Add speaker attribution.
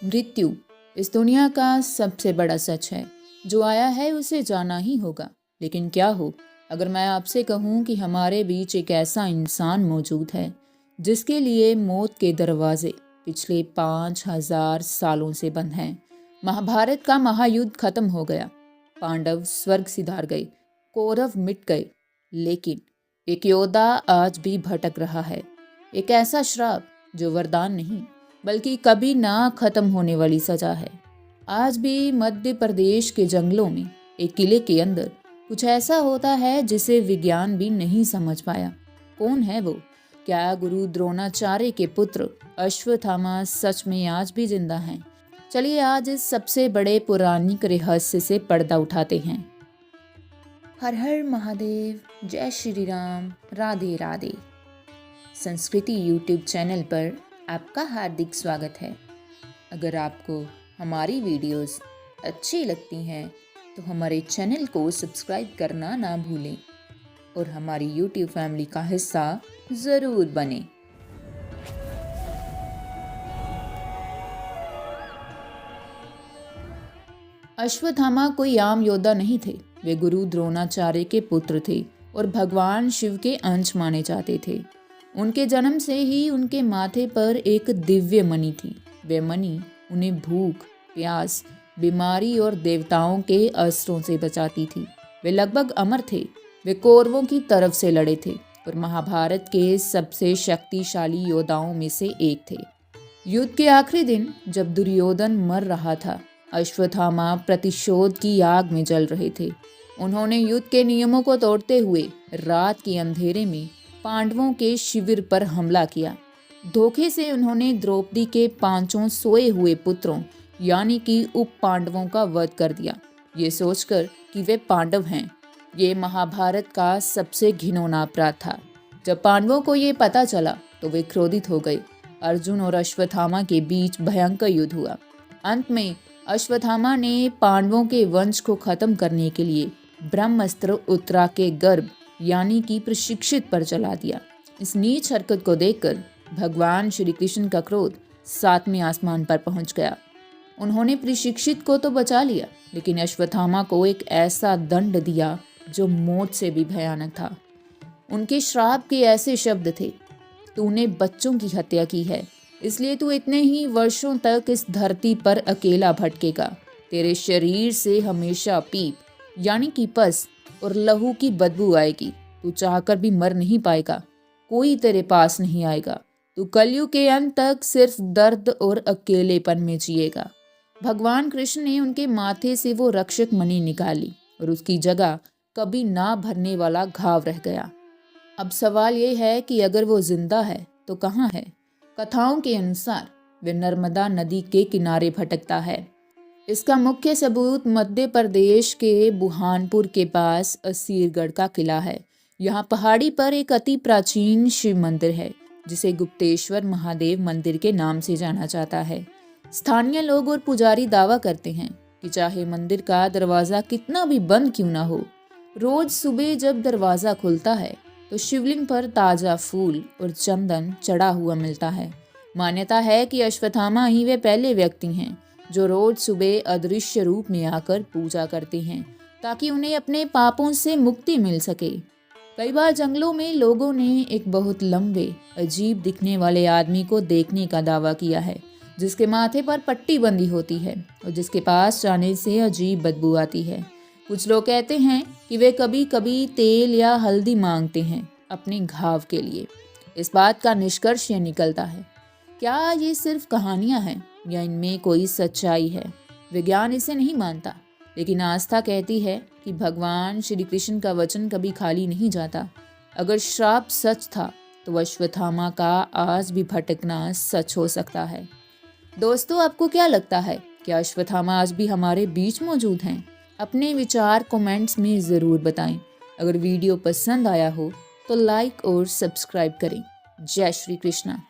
Speaker 1: मृत्यु इस दुनिया का सबसे बड़ा सच है। जो आया है उसे जाना ही होगा। लेकिन क्या हो अगर मैं आपसे कहूँ कि हमारे बीच एक ऐसा इंसान मौजूद है जिसके लिए मौत के दरवाजे पिछले 5000 सालों से बंद हैं। महाभारत का महायुद्ध खत्म हो गया, पांडव स्वर्ग सिधार गए, कौरव मिट गए, लेकिन एक योद्धा आज भी भटक रहा है। एक ऐसा श्राप जो वरदान नहीं बल्कि कभी ना खत्म होने वाली सजा है। आज भी मध्य प्रदेश के जंगलों में एक किले के अंदर कुछ ऐसा होता है जिसे विज्ञान भी नहीं समझ पाया। कौन है वो? क्या गुरु द्रोणाचार्य के पुत्र अश्वत्थामा सच में आज भी जिंदा हैं? चलिए आज इस सबसे बड़े पौराणिक रहस्य से पर्दा उठाते हैं। हर हर महादेव, जय श्री राम, राधे राधे। संस्कृति यूट्यूब चैनल पर आपका हार्दिक स्वागत है। अगर आपको हमारी वीडियोस अच्छी लगती हैं तो हमारे चैनल को सब्सक्राइब करना ना भूलें और हमारी यूट्यूब फैमिली का हिस्सा ज़रूर बने। अश्वत्थामा कोई आम योद्धा नहीं थे। वे गुरु द्रोणाचार्य के पुत्र थे और भगवान शिव के अंश माने जाते थे। उनके जन्म से ही उनके माथे पर एक दिव्य मणि थी। वे मणि उन्हें भूख, प्यास, बीमारी और देवताओं के अस्त्रों से बचाती थी। वे लगभग अमर थे। वे कौरवों की तरफ से लड़े थे और महाभारत के सबसे शक्तिशाली योद्धाओं में से एक थे। युद्ध के आखिरी दिन जब दुर्योधन मर रहा था, अश्वत्थामा प्रतिशोध की आग में जल रहे थे। उन्होंने युद्ध के नियमों को तोड़ते हुए रात के अंधेरे में पांडवों के शिविर पर हमला किया। धोखे से उन्होंने द्रौपदी के 5 सोए हुए पुत्रों यानी कि उप पांडवों का वध कर दिया, ये सोचकर कि वे पांडव हैं। ये महाभारत का सबसे घिनौना अपराध था। जब पांडवों को ये पता चला तो वे क्रोधित हो गए। अर्जुन और अश्वत्थामा के बीच भयंकर युद्ध हुआ। अंत में अश्वत्थामा ने पांडवों के वंश को खत्म करने के लिए ब्रह्मास्त्र उत्तरा के गर्भ यानी कि प्रशिक्षित पर चला दिया। इस नीच हरकत को देखकर भगवान श्री कृष्ण का क्रोध 7वें आसमान पर पहुंच गया। उन्होंने प्रशिक्षित को तो बचा लिया, लेकिन अश्वत्थामा को एक ऐसा दंड दिया जो मौत से भी भयानक था। उनके श्राप के ऐसे शब्द थे, तूने बच्चों की हत्या की है, इसलिए तू इतने ही वर्षों तक इस धरती पर अकेला भटकेगा। तेरे शरीर से हमेशा पीप यानी कि पस और लहू की बदबू आएगी। तू चाहकर भी मर नहीं पाएगा। कोई तेरे पास नहीं आएगा। तू कलयुग के अंत तक सिर्फ दर्द और अकेलेपन में जिएगा। भगवान कृष्ण ने उनके माथे से वो रक्षक मणि निकाली और उसकी जगह कभी ना भरने वाला घाव रह गया। अब सवाल ये है कि अगर वो जिंदा है तो कहाँ है? कथाओं के अनुसार वे नर्मदा नदी के किनारे भटकता है। इसका मुख्य सबूत मध्य प्रदेश के बुरहानपुर के पास असीरगढ़ का किला है। यहाँ पहाड़ी पर एक अति प्राचीन शिव मंदिर है जिसे गुप्तेश्वर महादेव मंदिर के नाम से जाना जाता है। स्थानीय लोग और पुजारी दावा करते हैं कि चाहे मंदिर का दरवाजा कितना भी बंद क्यों ना हो, रोज सुबह जब दरवाजा खुलता है तो शिवलिंग पर ताजा फूल और चंदन चढ़ा हुआ मिलता है। मान्यता है कि अश्वत्थामा ही वे पहले व्यक्ति हैं जो रोज सुबह अदृश्य रूप में आकर पूजा करते हैं ताकि उन्हें अपने पापों से मुक्ति मिल सके। कई बार जंगलों में लोगों ने एक बहुत लंबे अजीब दिखने वाले आदमी को देखने का दावा किया है, जिसके माथे पर पट्टी बंधी होती है और जिसके पास जाने से अजीब बदबू आती है। कुछ लोग कहते हैं कि वे कभी कभी तेल या हल्दी मांगते हैं अपने घाव के लिए। इस बात का निष्कर्ष ये निकलता है, क्या ये सिर्फ कहानियां हैं या इनमें कोई सच्चाई है? विज्ञान इसे नहीं मानता, लेकिन आस्था कहती है कि भगवान श्री कृष्ण का वचन कभी खाली नहीं जाता। अगर श्राप सच था तो अश्वत्थामा का आज भी भटकना सच हो सकता है। दोस्तों, आपको क्या लगता है, क्या अश्वत्थामा आज भी हमारे बीच मौजूद हैं? अपने विचार कमेंट्स में ज़रूर बताएं। अगर वीडियो पसंद आया हो तो लाइक और सब्सक्राइब करें। जय श्री कृष्णा।